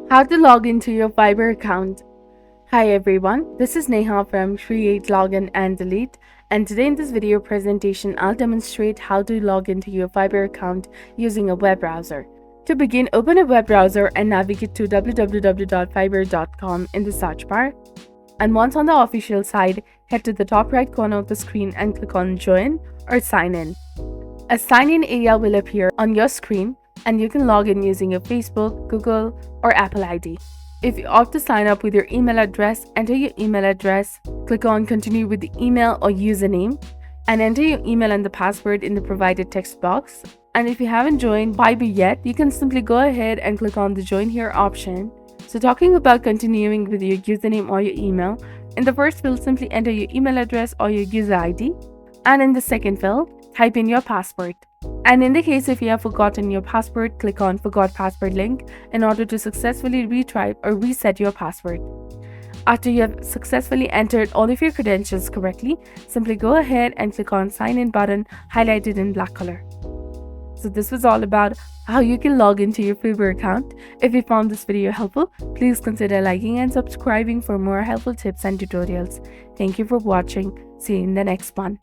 How to log into your Fiverr account. Hi everyone, this is Neha from Create, Login and Delete, and today in this video presentation I'll demonstrate how to log into your Fiverr account using a web browser. To begin, open a web browser and navigate to www.fiverr.com in the search bar. And once on the official site, head to the top right corner of the screen and click on Join or Sign In. A sign in area will appear on your screen and you can log in using your Facebook, Google, or Apple ID. If you opt to sign up with your email address, enter your email address, click on Continue with the email or username, and enter your email and the password in the provided text box. And if you haven't joined Fiverr yet, you can simply go ahead and click on the Join Here option. So talking about continuing with your username or your email, in the first field, simply enter your email address or your user ID, and in the second field, type in your password. And in the case if you have forgotten your password, click on Forgot Password link in order to successfully retry or reset your password. After you have successfully entered all of your credentials correctly, simply go ahead and click on Sign In button highlighted in black color. So this was all about how you can log into your Fiverr account. If you found this video helpful, please consider liking and subscribing for more helpful tips and tutorials. Thank you for watching. See you in the next one.